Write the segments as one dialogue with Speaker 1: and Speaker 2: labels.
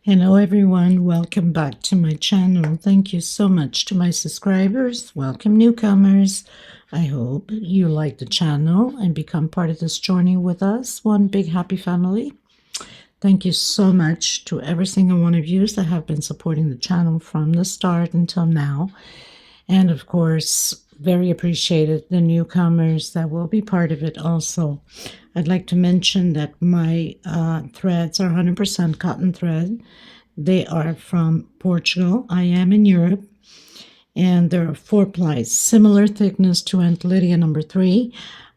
Speaker 1: Hello everyone, welcome back to my channel. Thank you so much to my subscribers. Welcome newcomers. I hope you like the channel and become part of this journey with us. One big happy family. Thank you so much to every single one of you that have been supporting the channel from the start until now. And of course, very appreciated the newcomers that will be part of it also. I'd like to mention that my threads are 100% cotton thread. They are from Portugal. I am in Europe. And there are 4 plies, similar thickness to Aunt Lydia number 3.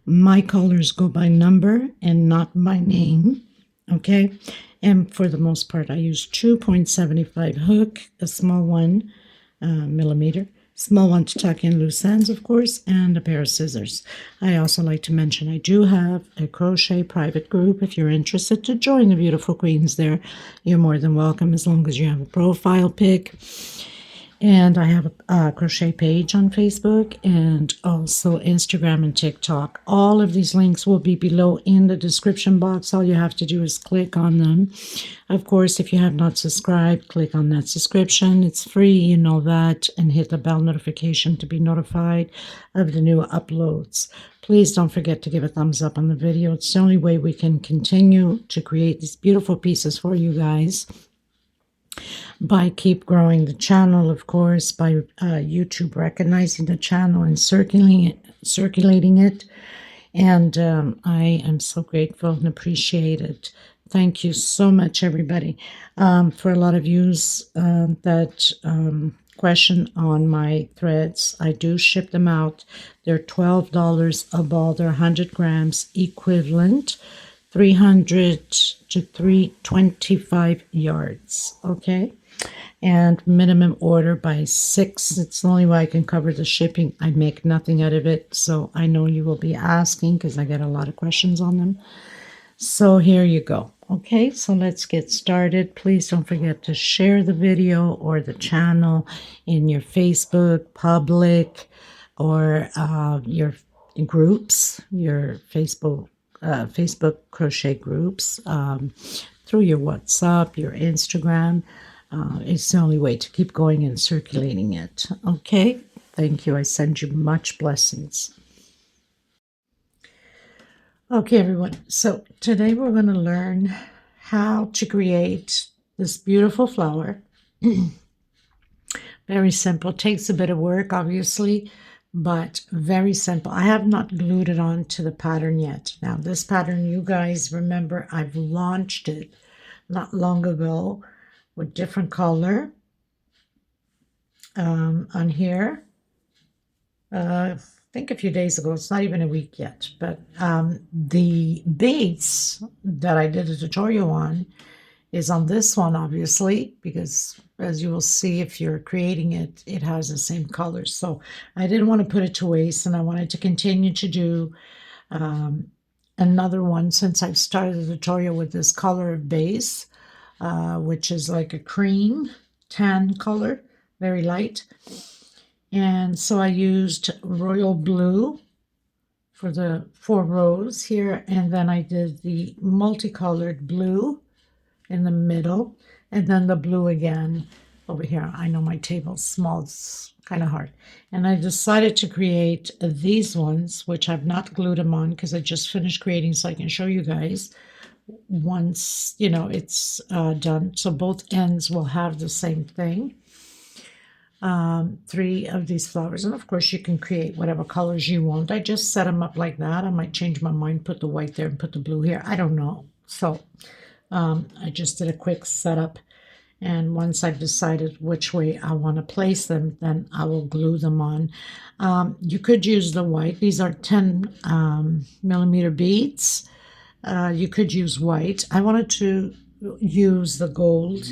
Speaker 1: My colors go by number and not by name. Okay. And for the most part, I use 2.75 hook, a small one, millimeter. Small one to tuck in loose ends, of course, and a pair of scissors. I also like to mention I do have a crochet private group. If you're interested to join the beautiful queens there, you're more than welcome as long as you have a profile pic. And I have a crochet page on Facebook and also Instagram and TikTok. All of these links will be below in the description box. All you have to do is click on them. Of course, if you have not subscribed, click on that subscription. It's free, you know that, and hit the bell notification to be notified of the new uploads. Please don't forget to give a thumbs up on the video. It's the only way we can continue to create these beautiful pieces for you guys. By keep growing the channel, of course, by YouTube recognizing the channel and circulating it. And I am so grateful and appreciate it. Thank you so much, everybody. For a lot of yous that question on my threads, I do ship them out. They're $12 a ball. They're 100 grams equivalent. 300 to 325 yards, okay? And minimum order by 6. It's the only way I can cover the shipping. I make nothing out of it, so I know you will be asking because I get a lot of questions on them. So here you go. Okay, so let's get started. Please don't forget to share the video or the channel in your Facebook public or your groups, your Facebook crochet groups, through your WhatsApp, your Instagram. It's the only way to keep going and circulating it. Okay, thank you. I send you much blessings. Okay, everyone. So today we're going to learn how to create this beautiful flower. Very simple. Takes a bit of work, obviously, but very simple. I have not glued it on to the pattern yet. Now, this pattern, you guys remember, I've launched it not long ago with different color on here. I think a few days ago. It's not even a week yet, but the base that I did a tutorial on is on this one, obviously, because as you will see, if you're creating it, it has the same colors. So I didn't want to put it to waste, and I wanted to continue to do another one since I've started the tutorial with this color of base, which is like a cream tan color, very light. And so I used royal blue for the 4 rows here, and then I did the multicolored blue in the middle, and then the blue again over here. I know my table's small, it's kind of hard. And I decided to create these ones, which I've not glued them on because I just finished creating so I can show you guys once, you know, it's done. So both ends will have the same thing. 3 of these flowers, and of course you can create whatever colors you want. I just set them up like that. I might change my mind, put the white there and put the blue here. I don't know. So I just did a quick setup, and once I've decided which way I want to place them, then I will glue them on. You could use the white. These are 10 millimeter beads. You could use white. I wanted to use the gold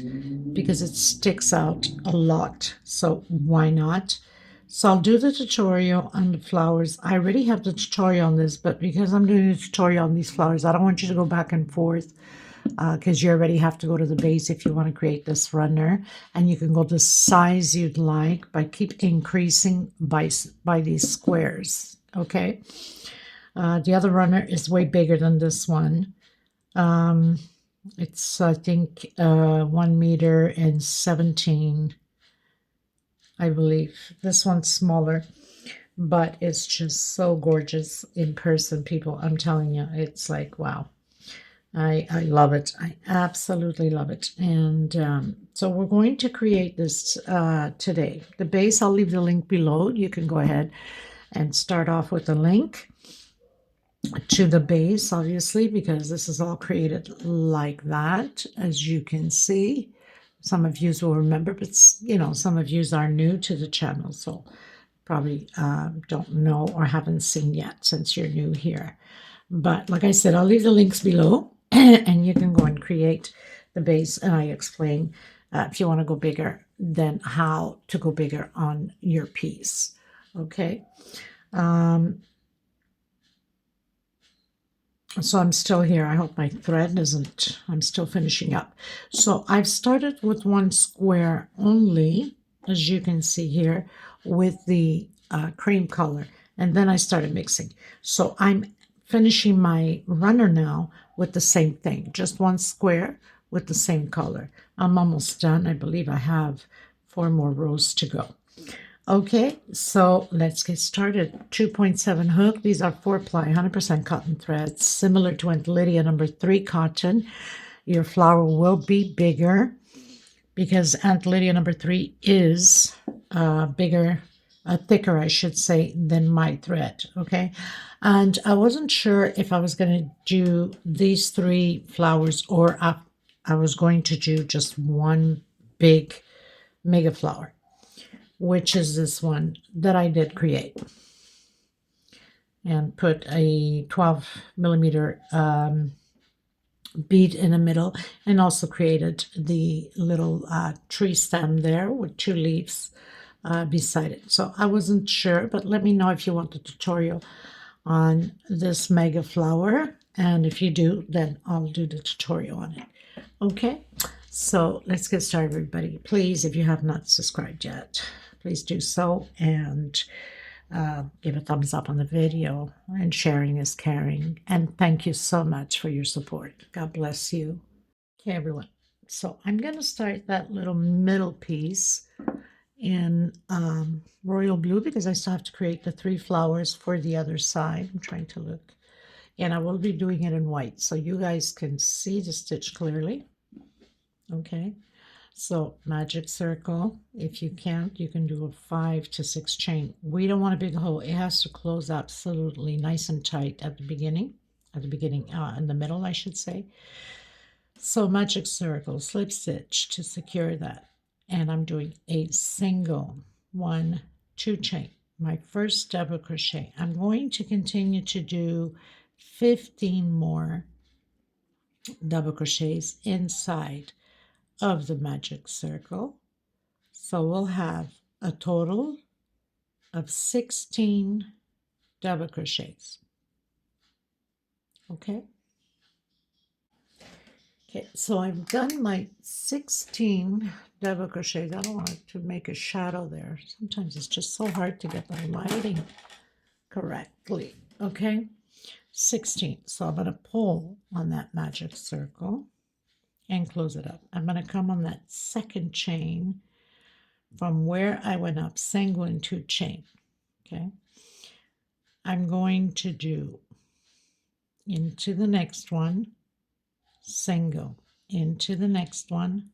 Speaker 1: because it sticks out a lot, so why not? So I'll do the tutorial on the flowers. I already have the tutorial on this, but because I'm doing a tutorial on these flowers, I don't want you to go back and forth because you already have to go to the base if you want to create this runner, and you can go the size you'd like by keep increasing by these squares. Okay, the other runner is way bigger than this one. It's, I think, 1 meter and 17, I believe. This one's smaller, but it's just so gorgeous in person, people. I'm telling you, it's like, wow. I love it. I absolutely love it. And so we're going to create this today. The base, I'll leave the link below. You can go ahead and start off with a link to the base, obviously, because this is all created like that, as you can see. Some of you will remember, but some of you are new to the channel, so probably don't know or haven't seen yet since you're new here. But like I said, I'll leave the links below and you can go and create the base. And I explain if you want to go bigger, then how to go bigger on your piece. Okay. So I'm still here. I hope my thread isn't, I'm still finishing up. So I've started with one square only, as you can see here, with the cream color. And then I started mixing. So I'm finishing my runner now with the same thing, just one square with the same color. I'm almost done. I believe I have 4 more rows to go. Okay, so let's get started. 2.7 hook. These are 4-ply, 100% cotton threads, similar to Aunt Lydia number 3 cotton. Your flower will be bigger because Aunt Lydia number 3 is bigger, thicker, I should say, than my thread. Okay, and I wasn't sure if I was going to do these 3 flowers or I was going to do just one big mega flower, which is this one that I did create and put a 12 millimeter bead in the middle, and also created the little tree stem there with 2 leaves beside it. So I wasn't sure, but let me know if you want a tutorial on this mega flower, and if you do, then I'll do the tutorial on it. Okay, so let's get started, everybody. Please, if you have not subscribed yet, please do so, and give a thumbs up on the video, and sharing is caring. And thank you so much for your support. God bless you. Okay, everyone. So I'm going to start that little middle piece in royal blue because I still have to create the 3 flowers for the other side. I'm trying to look. And I will be doing it in white so you guys can see the stitch clearly. Okay. So magic circle, if you can't, you can do a 5 to 6 chain. We don't want a big hole. It has to close absolutely nice and tight at the beginning, in the middle, I should say. So magic circle, slip stitch to secure that. And I'm doing a single 1, 2 chain. My first double crochet. I'm going to continue to do 15 more double crochets inside of the magic circle. So we'll have a total of 16 double crochets. Okay. Okay, so I've done my 16 double crochets. I don't want to make a shadow there. Sometimes it's just so hard to get the lighting correctly. Okay, 16. So I'm going to pull on that magic circle and close it up. I'm going to come on that second chain from where I went up, single and 2 chain. Okay, I'm going to do into the next one, single, into the next one,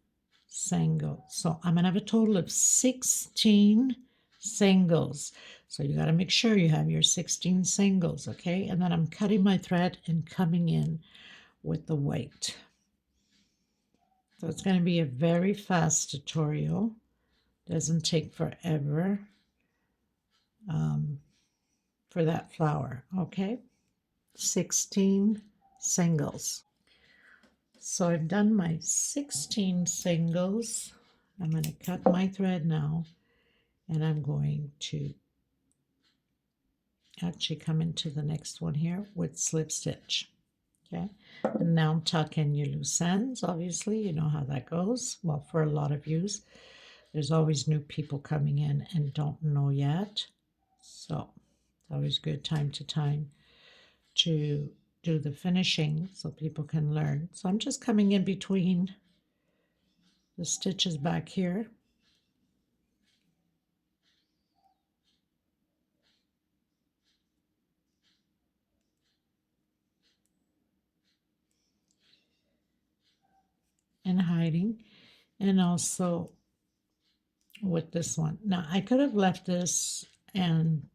Speaker 1: single. So I'm going to have a total of 16 singles. So you got to make sure you have your 16 singles, okay? And then I'm cutting my thread and coming in with the white. So it's going to be a very fast tutorial. Doesn't take forever for that flower, okay? 16 singles. So I've done my 16 singles. I'm going to cut my thread now, and I'm going to actually come into the next one here with slip stitch. Okay, and now tuck in your loose ends. Obviously, you know how that goes. Well, for a lot of you, there's always new people coming in and don't know yet. So it's always good time to time to do the finishing so people can learn. So I'm just coming in between the stitches back here. And hiding, and also with this one. Now I could have left this and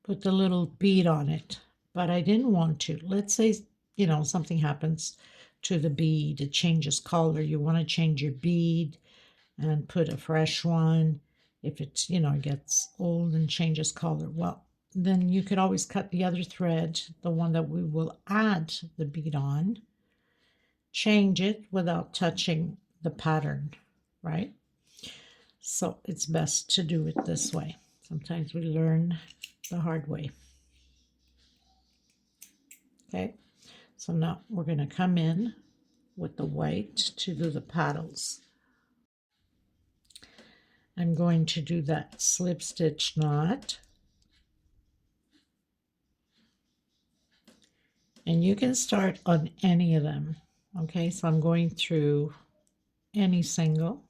Speaker 1: put the little bead on it, but I didn't want to. Let's say, you know, something happens to the bead, it changes color, you want to change your bead and put a fresh one. If it's, you know, gets old and changes color, well, then you could always cut the other thread, the one that we will add the bead on, change it without touching the pattern, right? So it's best to do it this way. Sometimes we learn the hard way. Okay, so now we're going to come in with the white to do the paddles. I'm going to do that slip stitch knot. And you can start on any of them. Okay, so I'm going through any single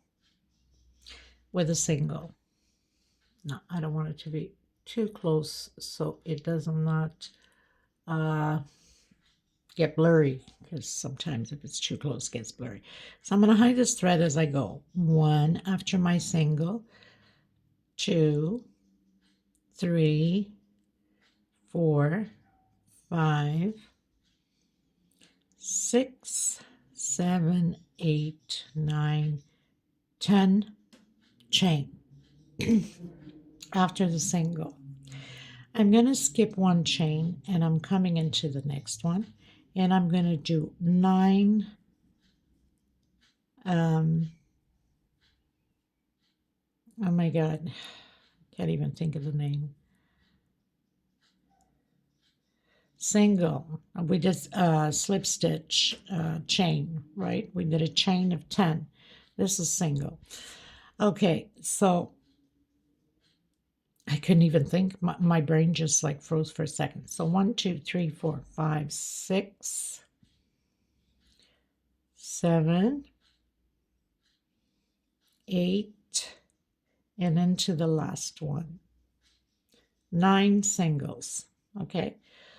Speaker 1: with a single. Now, I don't want it to be too close so it does not get blurry, because sometimes if it's too close it gets blurry. So I'm going to hide this thread as I go. 1 after my single, 2, 3, 4, 5, 6, 7, 8, 9, 10 chain after the single. I'm going to skip 1 chain and I'm coming into the next one, and I'm going to do 9 oh my god, can't even think of the name. Single, we did slip stitch chain, right? We did a chain of 10. This is single. Okay, so I couldn't even think. My brain just like froze for a second. So 1, 2, 3, 4, 5, 6, 7, 8, and into the last one. 9 singles. Okay,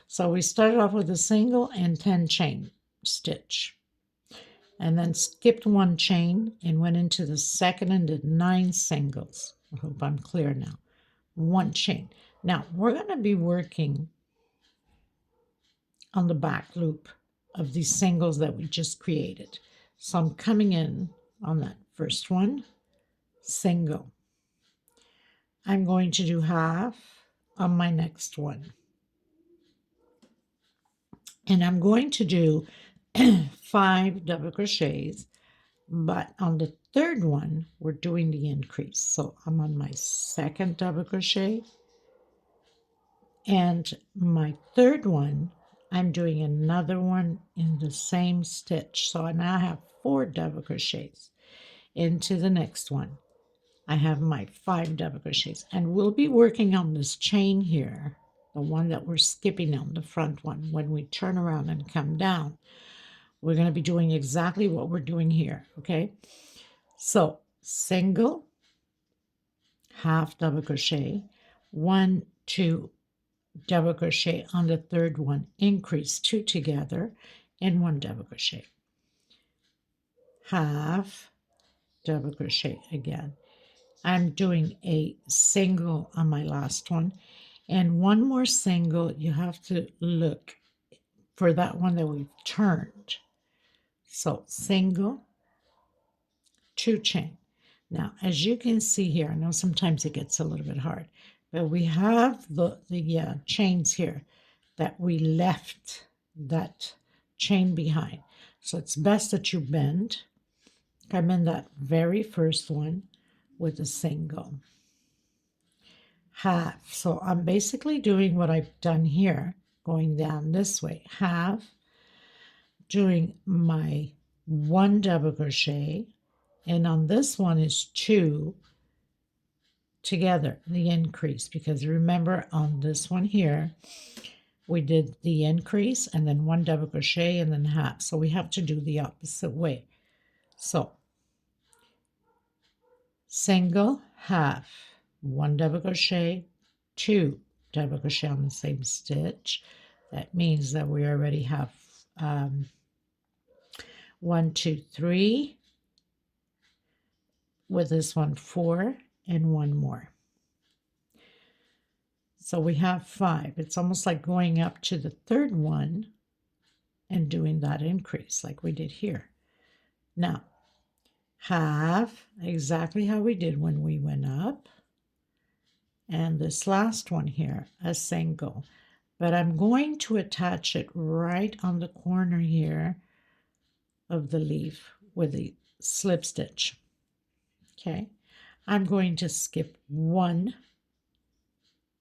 Speaker 1: so we started off with a single and 10 chain stitch, and then skipped 1 chain and went into the second and did 9 singles. I hope I'm clear now. 1 chain. Now we're going to be working on the back loop of these singles that we just created. So I'm coming in on that first one, single. I'm going to do half on my next one, and I'm going to do 5 double crochets, but on the third one we're doing the increase. So I'm on my second double crochet, and my third one I'm doing another one in the same stitch. So I now have 4 double crochets. Into the next one I have my 5 double crochets, and we'll be working on this chain here, the one that we're skipping on, the front one. When we turn around and come down, we're going to be doing exactly what we're doing here. Okay, so single, half double crochet, 1, 2 double crochet on the third one, increase 2 together, and 1 double crochet, half double crochet again. I'm doing a single on my last one, and 1 more single. You have to look for that one that we've turned. So single, 2 chain. Now, as you can see here, I know sometimes it gets a little bit hard, but we have the chains here that we left that chain behind. So it's best that you bend. I'm in that very first one with a single, half. So I'm basically doing what I've done here, going down this way, half, doing my 1 double crochet, and on this one is 2 together, the increase, because remember on this one here we did the increase and then 1 double crochet and then half. So we have to do the opposite way. So single, half, 1 double crochet, 2 double crochet on the same stitch. That means that we already have 1, 2, 3. With this one 4 and 1 more. So we have 5. It's almost like going up to the third one and doing that increase like we did here. Now, half, exactly how we did when we went up. And this last one here, a single. But I'm going to attach it right on the corner here of the leaf with the slip stitch. Okay, I'm going to skip 1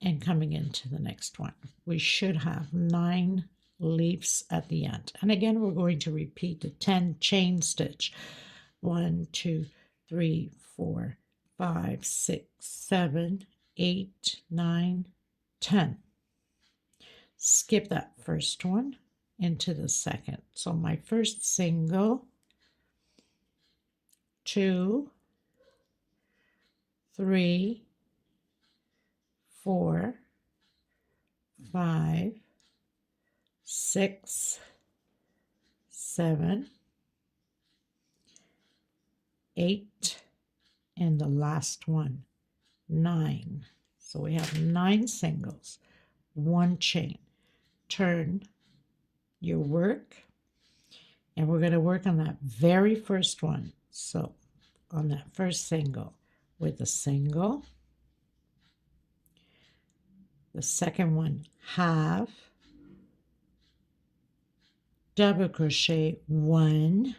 Speaker 1: and coming into the next one. We should have 9 leaves at the end. And again, we're going to repeat the 10 chain stitch. 1, 2, 3, 4, 5, 6, 7, 8, 9, 10. Skip that first one into the second. So my first single, 2, 3, 4, 5, 6, 7, 8, and the last one, 9. So we have 9 singles, 1 chain. Turn your work, and we're going to work on that very first one. So on that first single with a single, the second one half, double crochet 1,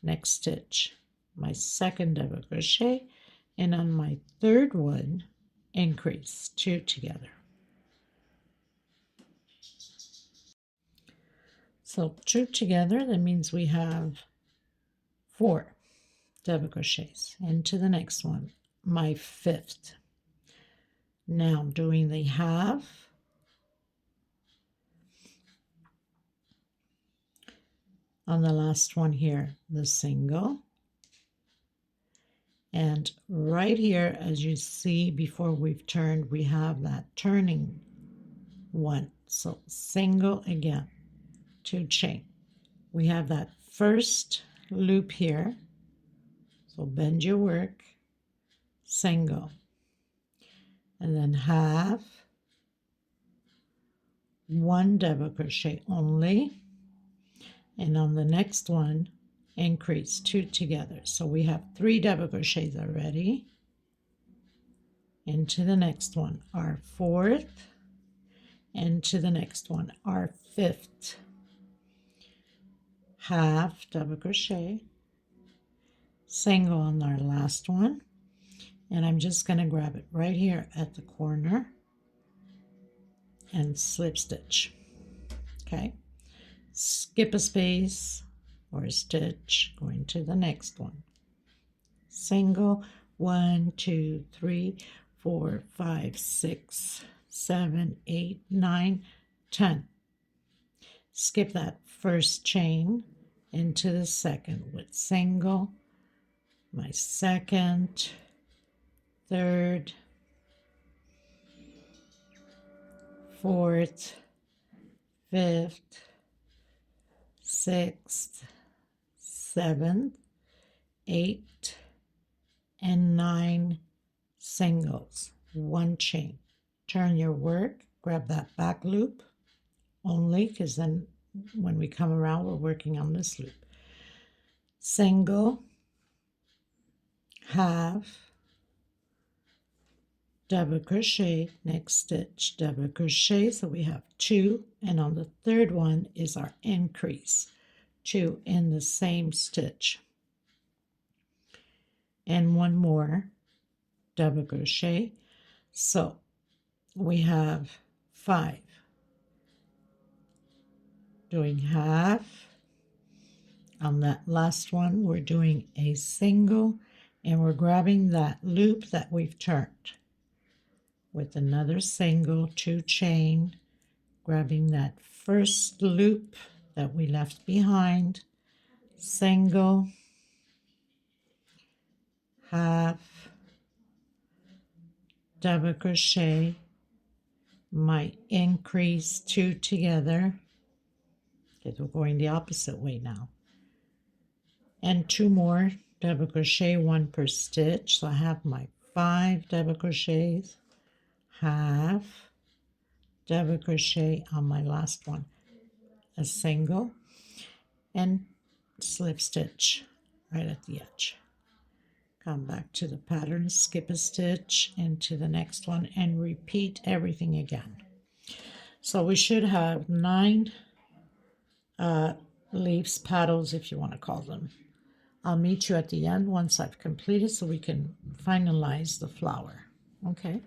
Speaker 1: next stitch my second double crochet, and on my third one increase 2 together. So 2 together, that means we have 4 double crochets into the next one, my 5th. Now doing the half, on the last one here, the single, and right here, as you see before we've turned, we have that turning one. So single again, 2 chain. We have that first loop here, so bend your work, single, and then half, 1 double crochet only, and on the next one increase 2 together. So we have 3 double crochets already. Into the next one, our 4th, into the next one, our 5th, half double crochet, single on our last one, and I'm just going to grab it right here at the corner and slip stitch. Okay, skip a space or a stitch, going to the next one, single, 1, 2, 3, 4, 5, 6, 7, 8, 9, 10. Skip that first chain into the second with single, my second, third, 4th, 5th, 6th, 7th, 8, and 9 singles, 1 chain. Turn your work, grab that back loop only, because then when we come around we're working on this loop. Single, half, double crochet, next stitch double crochet, so we have 2, and on the third one is our increase, 2 in the same stitch, and 1 more double crochet. So we have 5. Doing half, on that last one we're doing a single, and we're grabbing that loop that we've turned with another single, 2 chain, grabbing that first loop that we left behind, single, half, double crochet, my increase 2 together, because we're going the opposite way now, and 2 more double crochet, 1 per stitch. So I have my 5 double crochets, half, double crochet on my last one, a single, and slip stitch right at the edge. Come back to the pattern, skip a stitch into the next one, and repeat everything again. So we should have 9 leaves, petals, if you want to call them. I'll meet you at the end once I've completed so we can finalize the flower. Okay?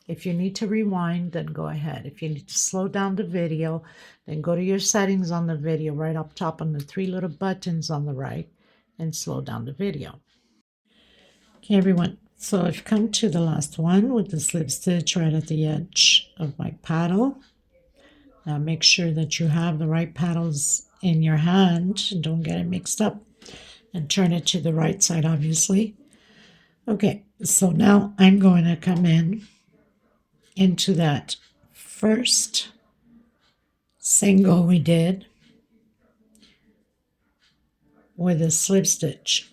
Speaker 1: If you need to rewind, then go ahead. If you need to slow down the video, then go to your settings on the video right up top on the 3 little buttons on the right and slow down the video. Okay, everyone. So I've come to the last one with the slip stitch right at the edge of my paddle. Now make sure that you have the right paddles in your hand and don't get it mixed up, and turn it to the right side, obviously. Okay, so now I'm going to come into that first single we did with a slip stitch.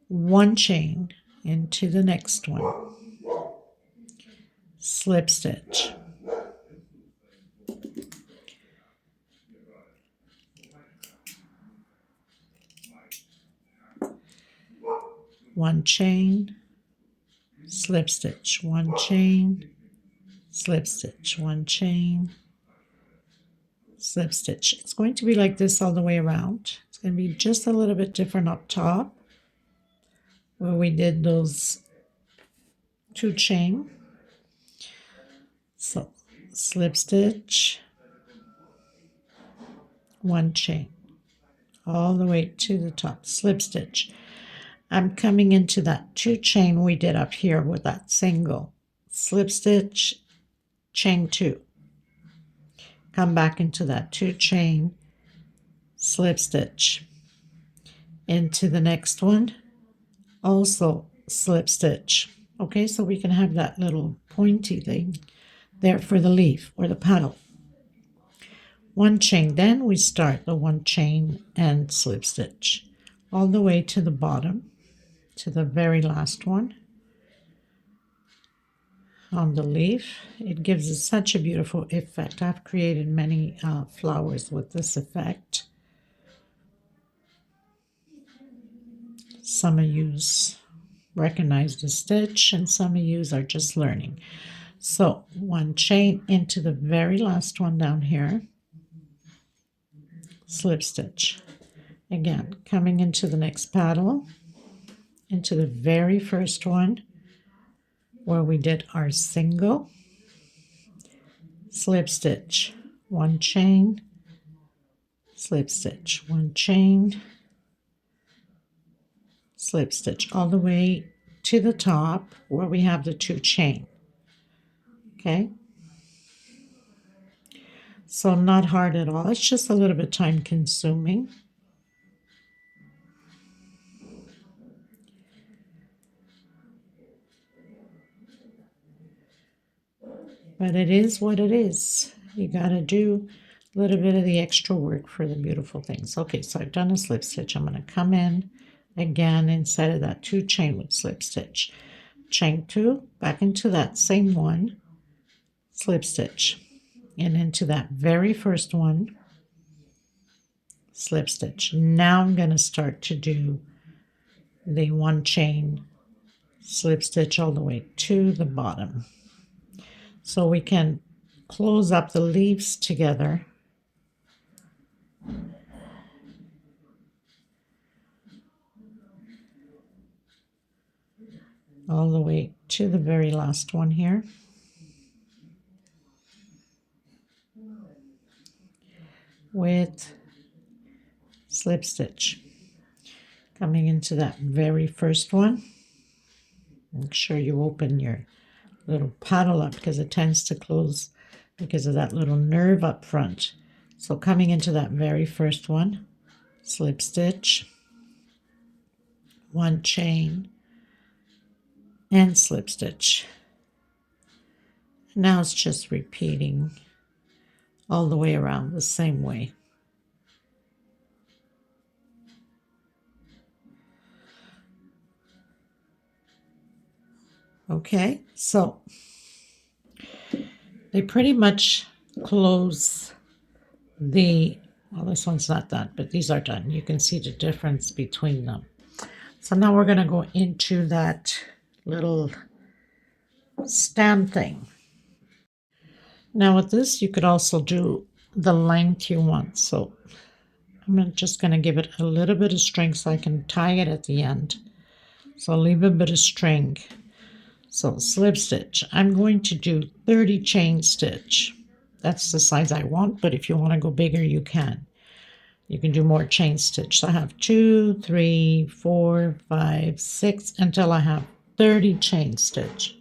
Speaker 1: 1 chain into the next one, slip stitch, one chain, slip stitch, 1 chain, slip stitch, 1 chain, slip stitch. It's going to be like this all the way around. It's going to be just a little bit different up top where we did those 2 chain. So slip stitch, 1 chain, all the way to the top, slip stitch. I'm coming into that 2 chain we did up here with that single, slip stitch, chain 2. Come back into that 2 chain, slip stitch. Into the next one, also slip stitch. Okay, so we can have that little pointy thing there for the leaf or the petal. 1 chain, then we start the 1 chain and slip stitch all the way to the bottom, to the very last one on the leaf. It gives it such a beautiful effect. I've created many flowers with this effect. Some of you recognize the stitch and some of you are just learning. So 1 chain into the very last one down here, slip stitch. Again, coming into the next paddle, into the very first one where we did our single, slip stitch, 1 chain, slip stitch, 1 chain, slip stitch, all the way to the top where we have the 2 chain. Okay, so not hard at all. It's just a little bit time consuming. But it is what it is. You got to do a little bit of the extra work for the beautiful things. Okay, so I've done a slip stitch. I'm going to come in again inside of that 2 chain with slip stitch. Chain 2, back into that same one, slip stitch. And into that very first one, slip stitch. Now I'm going to start to do the 1 chain, slip stitch all the way to the bottom. So we can close up the leaves together. All the way to the very last one here. With slip stitch. Coming into that very first one. Make sure you open your little paddle up because it tends to close because of that little nerve up front. So coming into that very first one, slip stitch, 1 chain, and slip stitch. Now it's just repeating all the way around the same way. Okay, so they pretty much close the, well, this one's not done, but these are done. You can see the difference between them. So now we're going to go into that little stand thing. Now with this, you could also do the length you want. So I'm just going to give it a little bit of string so I can tie it at the end. So I'll leave a bit of string. So slip stitch, I'm going to do 30 chain stitch. That's the size I want, but if you want to go bigger, you can. You can do more chain stitch. So I have 2, 3, 4, 5, 6 until I have 30 chain stitch.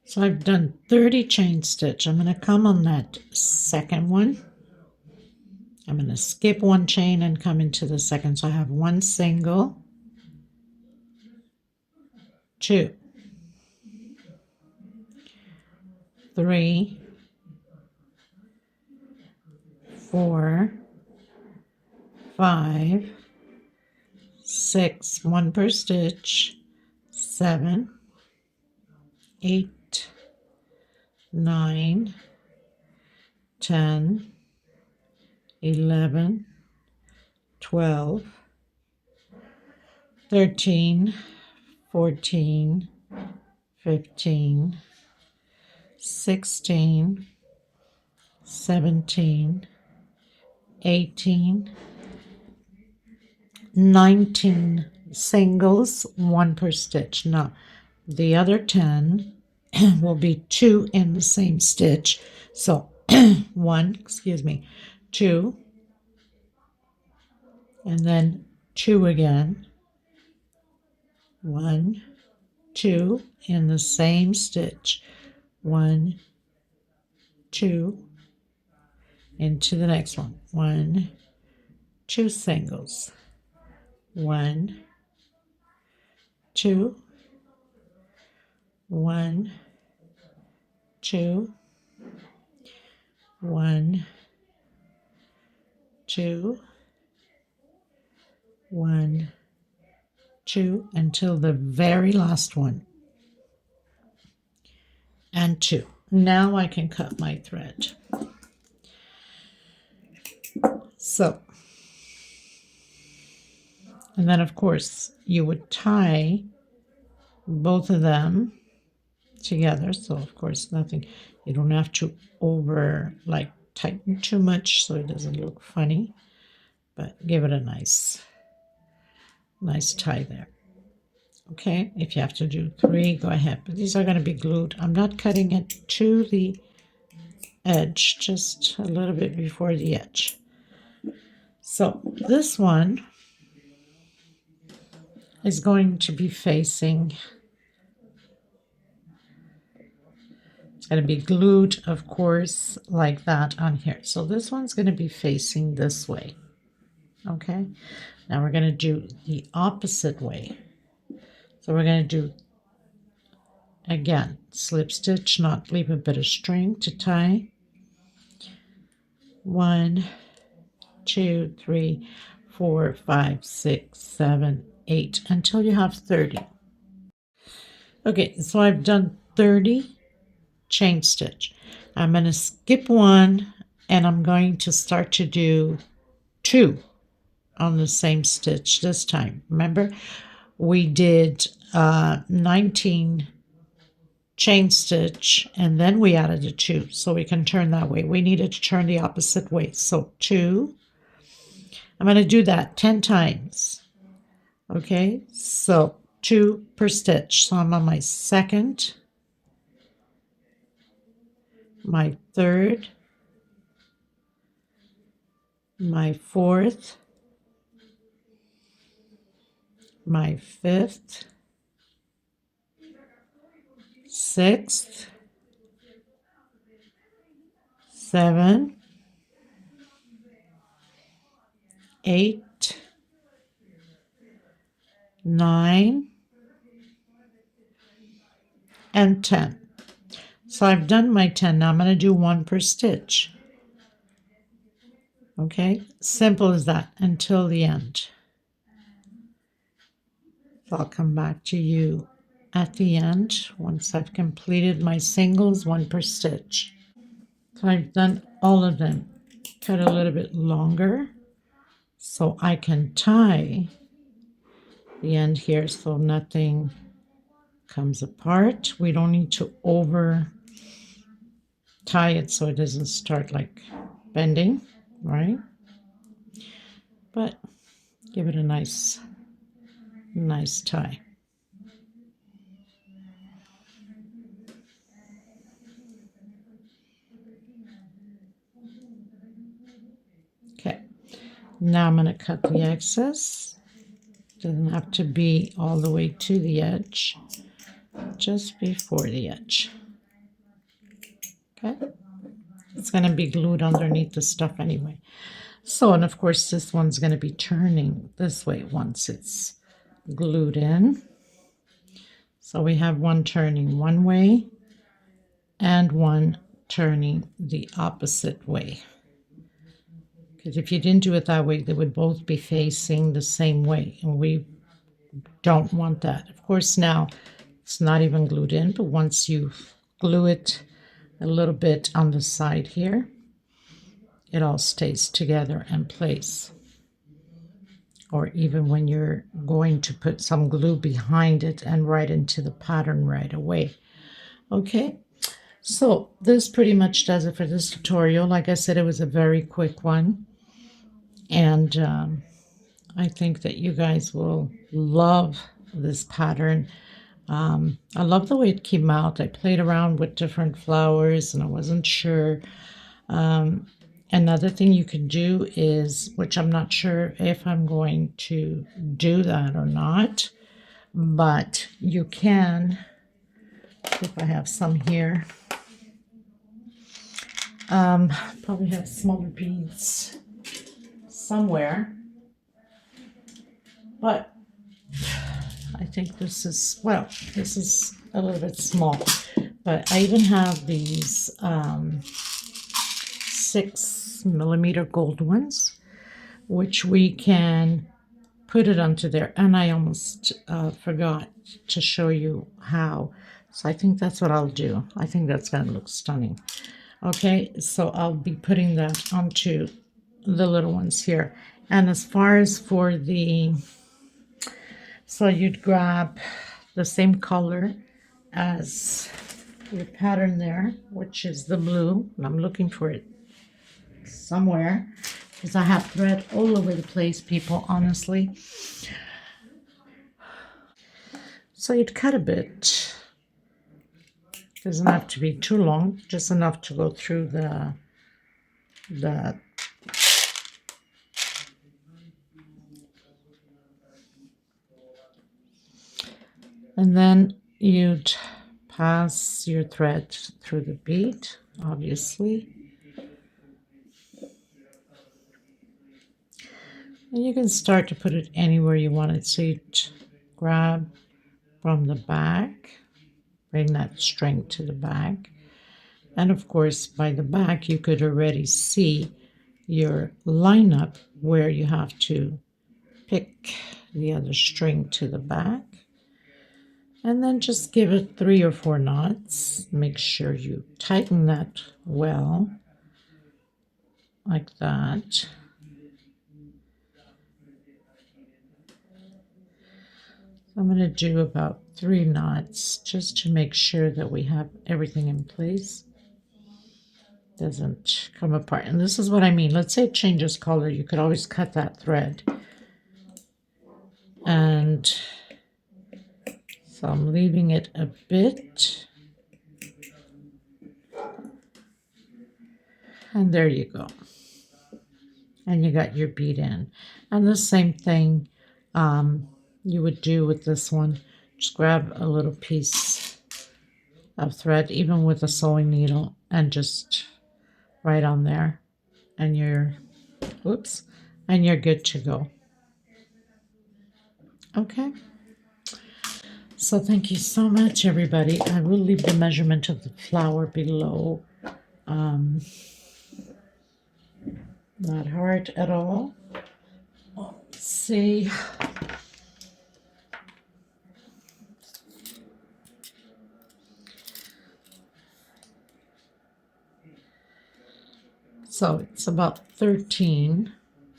Speaker 1: So I've done 30 chain stitch. I'm going to come on that second one. I'm going to skip 1 chain and come into the second. So I have 1 single, 2, 3, 4, 5, 6, 1 per stitch, 7, 8, 9, 10, 11, 12, 13, 14, 15, 16, 17, 18, 19 singles, 1 per stitch. Now, the other 10 will be 2 in the same stitch. So 1, 2, and then 2 again. 1, 2 in the same stitch. 1, 2, into the next one. 1, 2 singles. 1, 2, 1, 2, 1, 2, 1, 2 until the very last one, and 2. Now I can cut my thread. So, and then of course you would tie both of them together. So of course nothing, you don't have to tighten too much so it doesn't look funny, but give it a nice tie there. Okay, if you have to do 3, go ahead, but these are going to be glued. I'm not cutting it to the edge, just a little bit before the edge. So this one is going to be facing, it's going to be glued, of course, like that on here. So this one's going to be facing this way. Okay, now we're going to do the opposite way. So we're going to do, again, slip stitch, not leave a bit of string to tie. 1, 2, 3, 4, 5, 6, 7, 8 until you have 30. Okay, so I've done 30 chain stitch. I'm going to skip 1 and I'm going to start to do 2 on the same stitch this time. Remember, we did 19 chain stitch and then we added a 2, so we can turn that way. We needed to turn the opposite way. So 2, I'm going to do that 10 times. Okay, so 2 per stitch. So I'm on my second, my third, my fourth, my fifth, sixth, 7, 8, 9, and 10. So I've done my 10. Now I'm going to do 1 per stitch. Okay, simple as that until the end. So I'll come back to you at the end once I've completed my singles, 1 per stitch. So I've done all of them. Cut a little bit longer so I can tie the end here so nothing comes apart. We don't need to over tie it so it doesn't start like bending, right? But give it a nice tie. Okay, now I'm going to cut the excess. Doesn't have to be all the way to the edge, just before the edge. Okay, it's going to be glued underneath the stuff anyway. So, and of course this one's going to be turning this way once it's glued in. So we have one turning one way and one turning the opposite way. Because if you didn't do it that way, they would both be facing the same way, and we don't want that. Of course, now it's not even glued in, but once you glue it a little bit on the side here, it all stays together in place. Or even when you're going to put some glue behind it and right into the pattern right away. Okay, so this pretty much does it for this tutorial. Like I said, it was a very quick one. And I think that you guys will love this pattern. I love the way it came out. I played around with different flowers and I wasn't sure. Another thing you can do is, which I'm not sure if I'm going to do that or not, but you can, if I have some here, probably have smaller beads somewhere, but I think this is, well, this is a little bit small, but I even have these 6mm gold ones, which we can put it onto there. And I almost forgot to show you how. So I think that's what I'll do. I think that's going to look stunning. Okay, so I'll be putting that onto the little ones here. And as far as for the, so you'd grab the same color as your pattern there, which is the blue. And I'm looking for it somewhere because I have thread all over the place, people, honestly. So you'd cut a bit. Doesn't have to be too long, just enough to go through the and then you'd pass your thread through the bead, obviously. And you can start to put it anywhere you want it. So you'd grab from the back, bring that string to the back. And of course, by the back, you could already see your lineup where you have to pick the other string to the back. And then just give it 3 or 4 knots. Make sure you tighten that well, like that. I'm going to do about 3 knots just to make sure that we have everything in place. Doesn't come apart. And this is what I mean. Let's say it changes color. You could always cut that thread. And so I'm leaving it a bit. And there you go. And you got your bead in. And the same thing you would do with this one. Just grab a little piece of thread, even with a sewing needle, and just right on there, and you're good to go. Okay. So thank you so much, everybody. I will leave the measurement of the flower below. Not hard at all. Let's see. So it's about 13.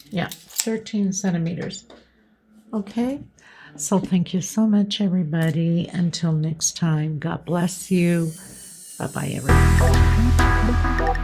Speaker 1: Yeah, 13 centimeters. Okay. So thank you so much, everybody. Until next time, God bless you. Bye-bye, everyone.